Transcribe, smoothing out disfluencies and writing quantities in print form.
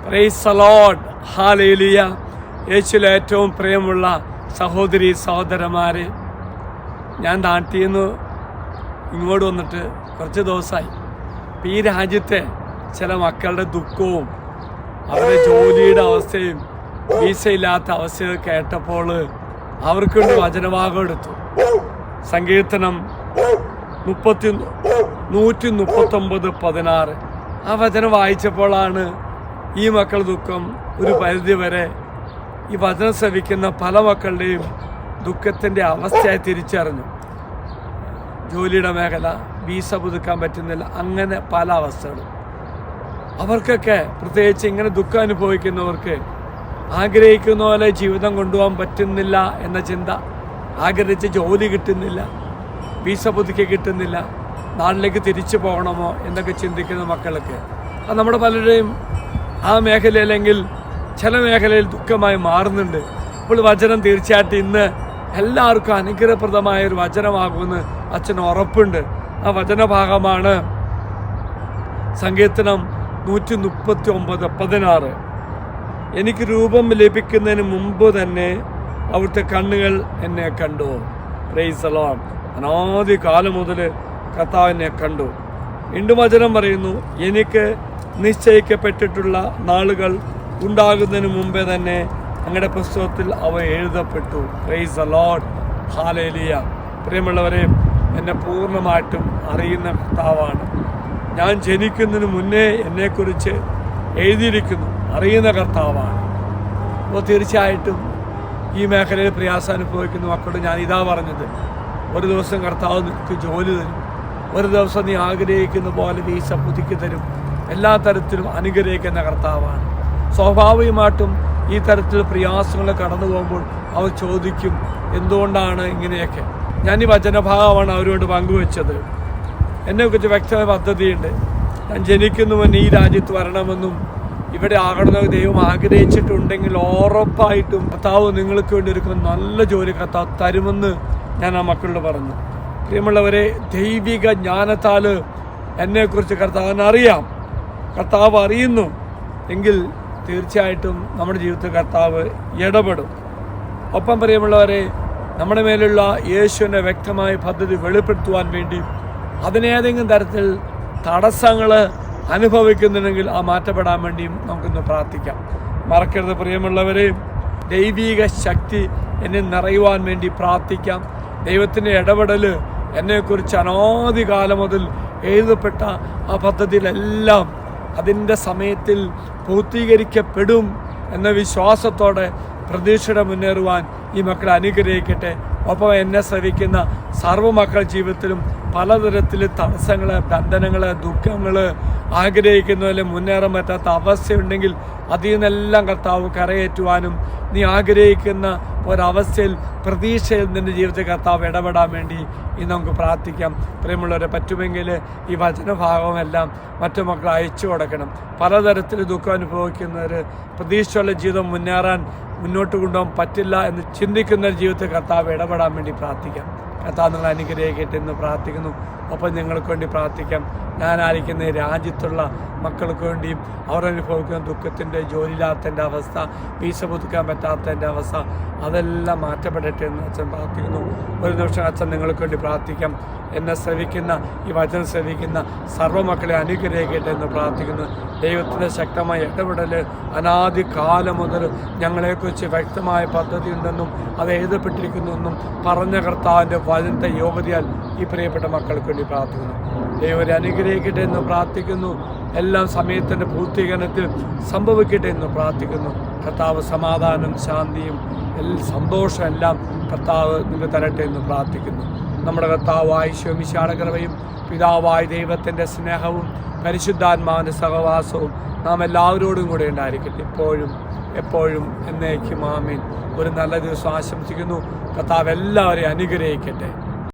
Price the lord, hallelujah. യേശുവിൽ ഏറ്റവും പ്രിയമുള്ള സഹോദരി സഹോദരന്മാരെ, ഞാൻ നാട്ടിൽ നിന്ന് ഇങ്ങോട്ട് വന്നിട്ട് കുറച്ച് ദിവസമായി. ഈ രാജ്യത്തെ ചില മക്കളുടെ ദുഃഖവും അവരുടെ ജോലിയുടെ അവസ്ഥയും വീസയില്ലാത്ത അവസ്ഥയൊക്കെ കേട്ടപ്പോൾ അവർക്ക് വേണ്ടി വചനഭാഗം എടുത്തു. സങ്കീർത്തനം 139:16 ആ വചനം വായിച്ചപ്പോഴാണ് ഈ മക്കൾ ദുഃഖം ഒരു പരിധി വരെ ഈ വചനം ശ്രവിക്കുന്ന പല മക്കളുടെയും ദുഃഖത്തിൻ്റെ അവസ്ഥയായി തിരിച്ചറിഞ്ഞു. ജോലിയുടെ മേഖല, വീസ പുതുക്കാൻ പറ്റുന്നില്ല, അങ്ങനെ പല അവസ്ഥകളും. അവർക്കൊക്കെ പ്രത്യേകിച്ച് ഇങ്ങനെ ദുഃഖം അനുഭവിക്കുന്നവർക്ക് ആഗ്രഹിക്കുന്ന പോലെ ജീവിതം കൊണ്ടുപോകാൻ പറ്റുന്നില്ല എന്ന ചിന്ത, ആഗ്രഹിച്ച ജോലി കിട്ടുന്നില്ല, വീസ പുതുക്കി കിട്ടുന്നില്ല, നാട്ടിലേക്ക് തിരിച്ചു പോകണമോ എന്നൊക്കെ ചിന്തിക്കുന്ന മക്കൾക്ക് അത് നമ്മുടെ പലരുടെയും ആ മേഖലയിലെങ്കിൽ ചില മേഖലയിൽ ദുഃഖമായി മാറുന്നുണ്ട്. അപ്പോൾ വചനം തീർച്ചയായിട്ടും ഇന്ന് എല്ലാവർക്കും അനുഗ്രഹപ്രദമായ ഒരു വചനമാകുമെന്ന് അച്ഛന് ഉറപ്പുണ്ട്. ആ വചനഭാഗമാണ് സങ്കീർത്തനം 139:16. എനിക്ക് രൂപം ലഭിക്കുന്നതിന് മുമ്പ് തന്നെ അവിടുത്തെ കണ്ണുകൾ എന്നെ കണ്ടു. Price the Lord. അനാദി കാലം മുതൽ കർത്താവ് എന്നെ കണ്ടു. വീണ്ടും വചനം പറയുന്നു, എനിക്ക് നിശ്ചയിക്കപ്പെട്ടിട്ടുള്ള നാളുകൾ ഉണ്ടാകുന്നതിന് മുമ്പേ തന്നെ അങ്ങയുടെ പുസ്തകത്തിൽ അവ എഴുതപ്പെട്ടു. Praise the lord, hallelujah. പ്രിയമുള്ളവരെ, എന്നെ പൂർണ്ണമായിട്ടും അറിയുന്ന കർത്താവാണ്. ഞാൻ ജനിക്കുന്നതിന് മുന്നേ എന്നെക്കുറിച്ച് എഴുതിയിരിക്കുന്നു, അറിയുന്ന കർത്താവാണ്. അപ്പോൾ തീർച്ചയായിട്ടും ഈ മേഖലയിൽ പ്രയാസം അനുഭവിക്കുന്ന മക്കളോട് ഞാൻ ഇതാ പറഞ്ഞത്, ഒരു ദിവസം കർത്താവ് നിനക്ക് ജോലി തരും, ഒരു ദിവസം നീ ആഗ്രഹിക്കുന്ന പോലെ വീസ പുതുക്കി തരും. എല്ലാ തരത്തിലും അനുഗ്രഹിക്കുന്ന കർത്താവാണ്. സ്വാഭാവികമായിട്ടും ഈ തരത്തിൽ പ്രയാസങ്ങൾ കടന്നു പോകുമ്പോൾ അവർ ചോദിക്കും, എന്തുകൊണ്ടാണ് ഇങ്ങനെയൊക്കെ. ഞാൻ ഈ വചനഭാഗമാണ് അവരോട് പങ്കുവെച്ചത്. എന്നെക്കുറിച്ച് വ്യക്തമായ പദ്ധതിയുണ്ട്. ഞാൻ ജനിക്കുന്ന മുന്നേ ഈ രാജ്യത്ത് വരണമെന്നും ഇവിടെ ആകണമെന്ന് ദൈവം ആഗ്രഹിച്ചിട്ടുണ്ടെങ്കിൽ ഉറപ്പായിട്ടും കർത്താവ് നിങ്ങൾക്ക് വേണ്ടി ഒരുക്കുന്ന നല്ല ജോലി കർത്താവ് തരുമെന്ന് ഞാൻ ആ മക്കളോട് പറഞ്ഞു. പ്രിയമുള്ളവരെ, ദൈവിക ജ്ഞാനത്താൽ എന്നെക്കുറിച്ച് കർത്താവിന് അറിയാം. കർത്താവ് അറിയുന്നു എങ്കിൽ തീർച്ചയായിട്ടും നമ്മുടെ ജീവിതത്തിൽ കർത്താവ് ഇടപെടും. ഒപ്പം പ്രിയമുള്ളവരെ, നമ്മുടെ മേലുള്ള യേശുവിൻ്റെ വ്യക്തമായ പദ്ധതി വെളിപ്പെടുത്തുവാൻ വേണ്ടി അതിനേതെങ്കിലും തരത്തിൽ തടസ്സങ്ങൾ അനുഭവിക്കുന്നുണ്ടെങ്കിൽ ആ മാറ്റപ്പെടാൻ വേണ്ടിയും നമുക്കൊന്ന് പ്രാർത്ഥിക്കാം. മറക്കരുത് പ്രിയമുള്ളവരെ, ദൈവിക ശക്തി എന്നെ നിറയുവാൻ വേണ്ടി പ്രാർത്ഥിക്കാം. ദൈവത്തിൻ്റെ ഇടപെടൽ എന്നെക്കുറിച്ച് അനാദി കാലം മുതൽ എഴുതപ്പെട്ട ആ പദ്ധതിയിലെല്ലാം അതിൻ്റെ സമയത്തിൽ പൂർത്തീകരിക്കപ്പെടും എന്ന വിശ്വാസത്തോടെ പ്രതീക്ഷയുടെ മുന്നേറുവാൻ ഈ മക്കളെ അനുഗ്രഹിക്കട്ടെ. ഒപ്പം എന്നെ ശ്രവിക്കുന്ന സർവ്വ മക്കളുടെ ജീവിതത്തിലും പലതരത്തിൽ തടസ്സങ്ങൾ, ബന്ധനങ്ങൾ, ദുഃഖങ്ങൾ, ആഗ്രഹിക്കുന്നതിൽ മുന്നേറാൻ പറ്റാത്ത അവസ്ഥയുണ്ടെങ്കിൽ അതിൽ നിന്നെല്ലാം കർത്താവ് കരയേറ്റുവാനും നീ ആഗ്രഹിക്കുന്ന ഒരവസ്ഥയിൽ പ്രതീക്ഷയിൽ നിൻ്റെ ജീവിതത്തിൽ കർത്താവ് ഇടപെടാൻ വേണ്ടി ഇന്ന് നമുക്ക് പ്രാർത്ഥിക്കാം. പ്രിയമുള്ളവരെ, പറ്റുമെങ്കിൽ ഈ വചനഭാഗമെല്ലാം മറ്റു മക്കൾ അയച്ചു കൊടുക്കണം. പലതരത്തിൽ ദുഃഖം അനുഭവിക്കുന്നവർ പ്രതീക്ഷയുള്ള ജീവിതം മുന്നോട്ട് കൊണ്ടുപോകാൻ പറ്റില്ല എന്ന് ചിന്തിക്കുന്ന ജീവിതത്തിൽ കർത്താവ് ഇടപെടാൻ വേണ്ടി പ്രാർത്ഥിക്കാം. കർത്താവ് നിങ്ങൾ അനുഗ്രഹിക്കട്ടെ എന്ന് പ്രാർത്ഥിക്കുന്നു. ഒപ്പം ഞങ്ങൾക്ക് വേണ്ടി പ്രാർത്ഥിക്കാം. ഞാനായിരിക്കുന്ന രാജ്യത്തുള്ള മക്കൾക്ക് വേണ്ടിയും അവരനുഭവിക്കുന്ന ദുഃഖത്തിൻ്റെ, ജോലിയില്ലാത്തതിൻ്റെ അവസ്ഥ, വീസ പുതുക്കാൻ പറ്റാത്തതിൻ്റെ അവസ്ഥ, അതെല്ലാം മാറ്റപ്പെടട്ടെ എന്ന് അച്ഛൻ പ്രാർത്ഥിക്കുന്നു. ഒരു നിമിഷം അച്ഛൻ നിങ്ങൾക്ക് വേണ്ടി പ്രാർത്ഥിക്കാം. എന്നെ ശ്രവിക്കുന്ന, ഈ വചനം ശ്രവിക്കുന്ന സർവ്വ മക്കളെ അനുഗ്രഹിക്കട്ടെ എന്ന് പ്രാർത്ഥിക്കുന്നു. ദൈവത്തിൻ്റെ ശക്തമായ ഇടപെടൽ അനാദി കാലം മുതൽ ഞങ്ങളെക്കുറിച്ച് വ്യക്തമായ പദ്ധതി ഉണ്ടെന്നും അത് എഴുതപ്പെട്ടിരിക്കുന്നുവെന്നും പറഞ്ഞ കർത്താവിൻ്റെ വചനത്തെ യോഗ്യതയാൽ ഈ പ്രിയപ്പെട്ട മക്കൾക്ക് വേണ്ടി പ്രാർത്ഥിക്കുന്നു. ദൈവരെ അനുഗ്രഹിക്കട്ടെ എന്ന് പ്രാർത്ഥിക്കുന്നു. എല്ലാം സമയത്തിൻ്റെ പൂർത്തീകരണത്തിൽ സംഭവിക്കട്ടെ എന്ന് പ്രാർത്ഥിക്കുന്നു. കർത്താവ് സമാധാനം, ശാന്തിയും സന്തോഷം എല്ലാം കർത്താവ് നിങ്ങൾക്ക് തരട്ടെ എന്ന് പ്രാർത്ഥിക്കുന്നു. നമ്മുടെ കർത്താവായ ഈശോമിശിഹായുടെ കൃപയും പിതാവായ ദൈവത്തിൻ്റെ സ്നേഹവും പരിശുദ്ധാത്മാവിൻ്റെ സഹവാസവും നാം എല്ലാവരോടും കൂടെ ഉണ്ടായിരിക്കട്ടെ, ഇപ്പോഴും എപ്പോഴും എന്നേക്കും. ആമേൻ. ഒരു നല്ല ദിവസം ആശംസിക്കുന്നു. കർത്താവ് എല്ലാവരെയും അനുഗ്രഹിക്കട്ടെ.